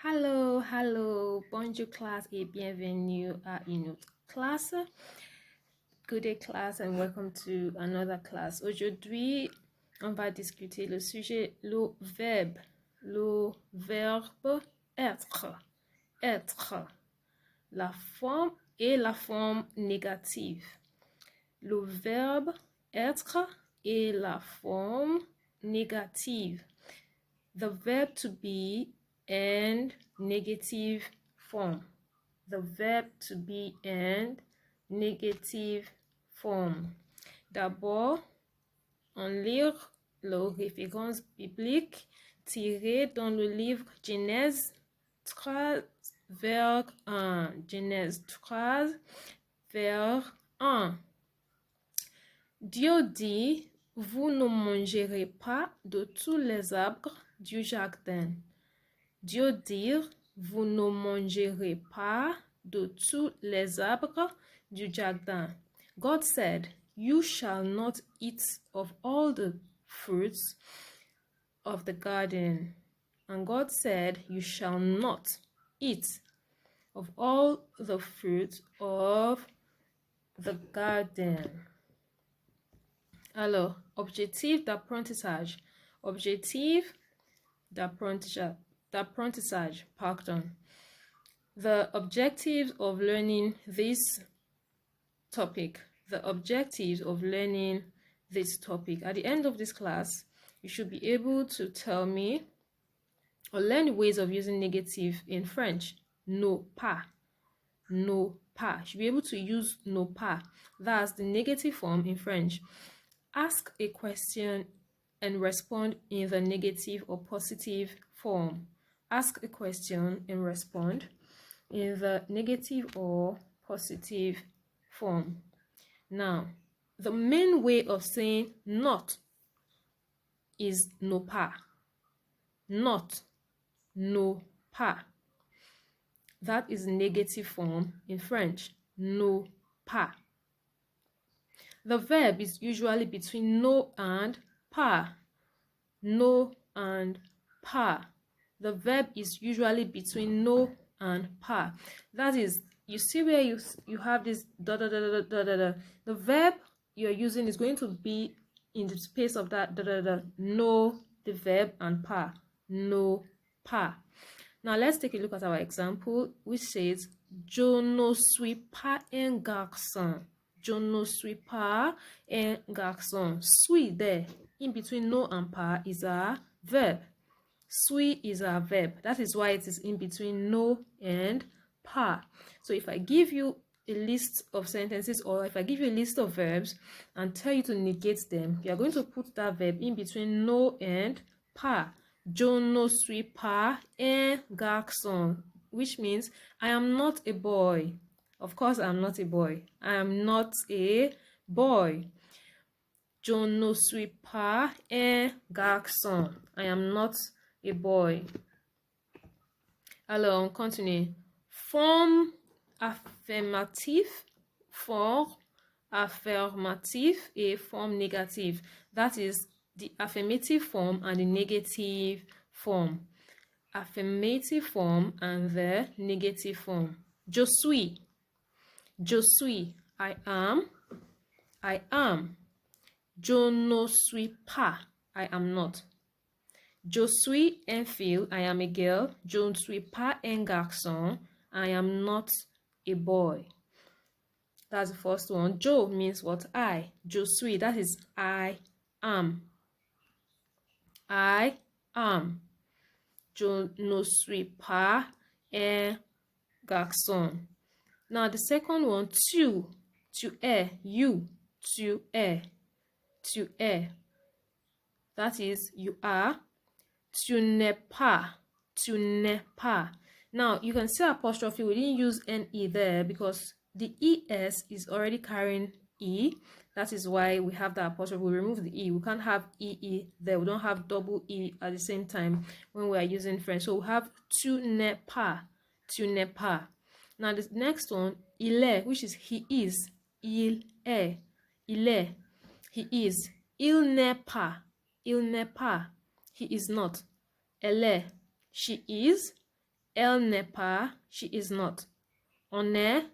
Hello, bonjour classe et bienvenue à une autre classe. Good day class and welcome to another class. Aujourd'hui, on va discuter le sujet, le verbe être, la forme et la forme négative. Le verbe être et la forme négative. The verb to be and negative form. The verb to be and negative form. D'abord, on lit la référence biblique tirée dans le livre Genèse 3, vers 1. Genèse 3, vers 1. Dieu dit, vous ne mangerez pas de tous les arbres du jardin. Dieu dit, vous ne mangerez pas de tous les arbres du jardin. God said, you shall not eat of all the fruits of the garden. And God said, you shall not eat of all the fruits of the garden. Alors, objectif d'apprentissage. Objectif d'apprentissage, pardon. The objectives of learning this topic. The objectives of learning this topic. At the end of this class, you should be able to tell me or learn ways of using negative in French. Ne pas. Ne pas. You should be able to use ne pas. That's the negative form in French. Ask a question and respond in the negative or positive form. Ask a question and respond in the negative or positive form. Now, the main way of saying not is ne pas. Not, ne pas. That is negative form in French. Ne pas. The verb is usually between no and pas. No and pas. The verb is usually between no and pas. That is, you see where you have this da da da da da da da. The verb you're using is going to be in the space of that da da da. No, the verb, and pas. No, pas. Now let's take a look at our example, which says, je ne suis pas un garçon. Je ne suis pas un garçon. Suis there, in between no and pas, is a verb. Suis is a verb. That is why it is in between no and pas. So if I give you a list of sentences, or if I give you a list of verbs and tell you to negate them, you are going to put that verb in between no and pas. Je ne suis pas un garçon, which means I am not a boy. Of course, I am not a boy. I am not a boy. Je ne suis pas un garçon. I am not a boy. Alors, on continue. Forme affirmative, forme affirmative et forme négative. That is the affirmative form and the negative form. Affirmative form and the negative form. Je suis. Je suis. I am. I am. Je ne suis pas. I am not. Je suis une fille. I am a girl. Je ne suis pas un garçon. I am not a boy. That's the first one. Je means what? I. Je suis. That is I am. I am. Je ne suis pas un garçon. Now the second one, tu es, you, tu es, tu es. That is, you are. Tu n'es pas, tu n'es pas. Now you can see apostrophe. We didn't use NE there because the ES is already carrying E. That is why we have the apostrophe. We remove the E. We can't have EE there. We don't have double E at the same time when we are using French. So we have tu n'es pas, tu n'es pas. Now the next one, il est, which is he is. Il est, il est, he is. Il n'est pas, he is not. Elle est, she is. Elle n'est pas, she is not. On est,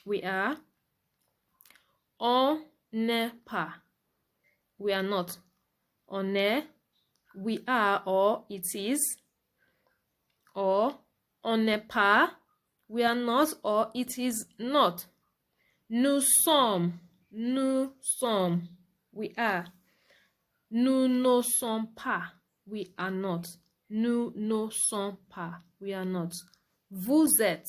we are. On n'est pas, we are not. On est, we are or it is. Or on n'est pas, we are not or it is not. Nous sommes, we are. Nous ne sommes pas, we are not. Nous ne sommes pas, we are not. Vous êtes,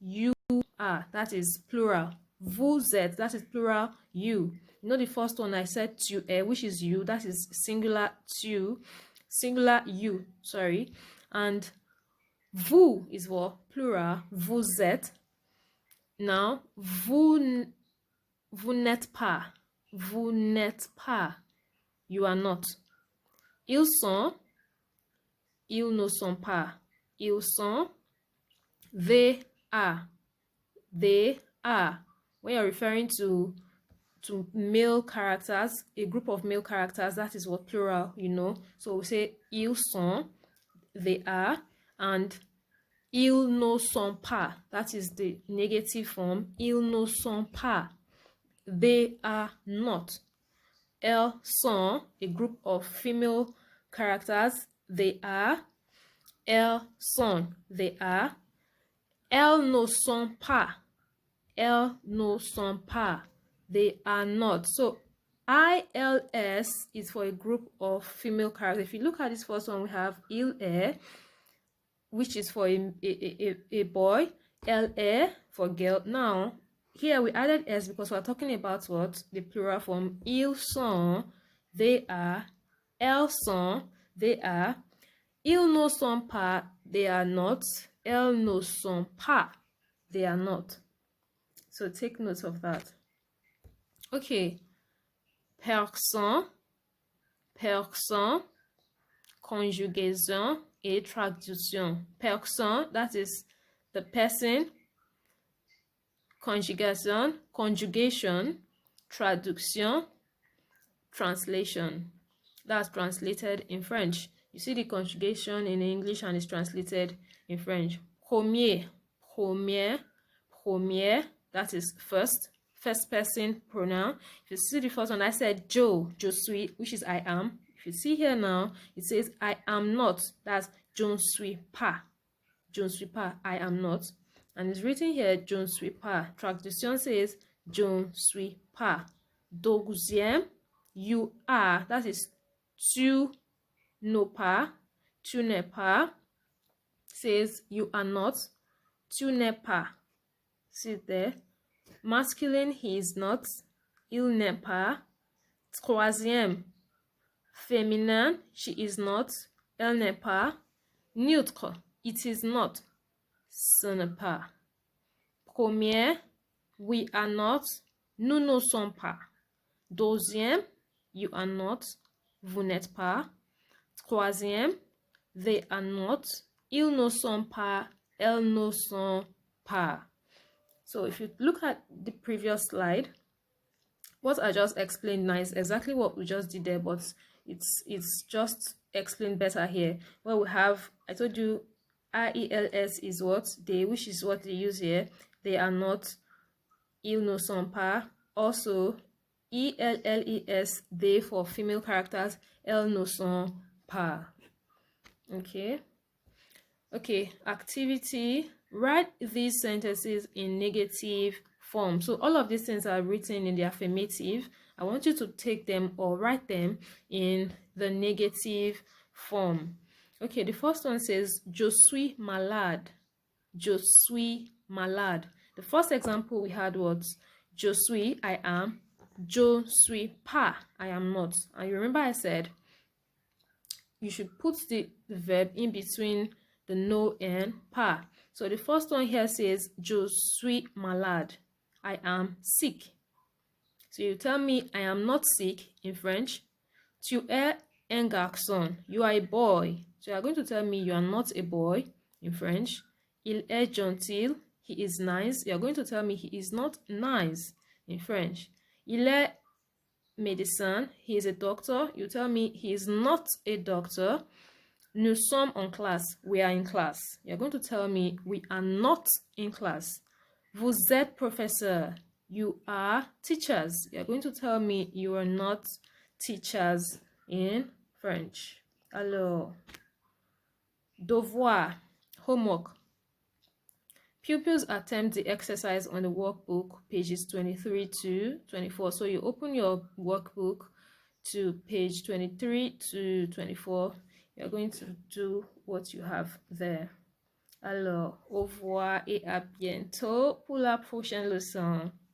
you are, that is plural. Vous êtes, that is plural, you. You know the first one I said tu es, which is you, that is singular tu, singular you, sorry. And vous is what? Plural, vous êtes. Now, vous n'êtes pas, you are not. Ils sont, ils ne sont pas, ils sont. They are, when you're referring to male characters, a group of male characters, that is what plural, you know. So we say ils sont, they are, and ils ne sont pas, that is the negative form. Ils ne sont pas, they are not. Elles sont, a group of female characters, they are. Elles sont, they are. Elles ne sont pas, elles ne sont pas, they are not. So ILS is for a group of female characters. If you look at this first one, we have il est, which is for a boy. Elle est for girl. Now here we added s because we're talking about what? The plural form. Ils sont, they are. Elles sont, they are. Ils ne sont pas, they are not. Elles ne sont pas, they are not. So take note of that. Okay. Personne, conjugaison et traduction. Personne, that is the person. Conjugation, traduction, translation. That's translated in French. You see the conjugation in English and it's translated in French. Premier, that is first person pronoun. If you see the first one, I said je suis, which is I am. If you see here now, it says I am not. That's je ne suis pas, I am not. And it's written here, je ne suis pas. Traduction says, je ne suis pas. Deuxième, you are. That is, tu n'es pas. Says, you are not. Tu n'es pas. See there. Masculine, he is not. Il n'est pas. Troisième, féminin, she is not. Elle n'est pas. Neutre, it is not. Ce n'est pas. Premier, we are not. Nous ne sommes pas. Deuxième, you are not. Vous n'êtes pas. Troisième, they are not. Ils ne sont pas. Elles ne sont pas. So if you look at the previous slide, what I just explained now is exactly what we just did there, but it's just explained better here. Where we have, I told you, IELS is what? They, which is what they use here. They are not. Ils ne sont pas. Also, ELLES, they for female characters. Elles ne sont pas. Okay. Okay, activity. Write these sentences in negative form. So all of these things are written in the affirmative. I want you to take them or write them in the negative form. Okay, the first one says, je suis malade. Je suis malade. The first example we had was, je suis, I am. Je suis pas, I am not. And you remember I said, you should put the verb in between the no and pas. So the first one here says, je suis malade. I am sick. So you tell me I am not sick in French. Tu es un garçon. You are a boy. So you are going to tell me you are not a boy in French. Il est gentil. He is nice. You are going to tell me he is not nice in French. Il est médecin. He is a doctor. You tell me he is not a doctor. Nous sommes en classe. We are in class. You're going to tell me we are not in class. Vous êtes professeur. You are teachers. You're going to tell me you are not teachers in French. Alors, devoir, homework. Pupils attempt the exercise on the workbook, pages 23 to 24. So you open your workbook to page 23 to 24. You're going to do what you have there. Alors, au revoir et à bientôt pour la prochaine leçon.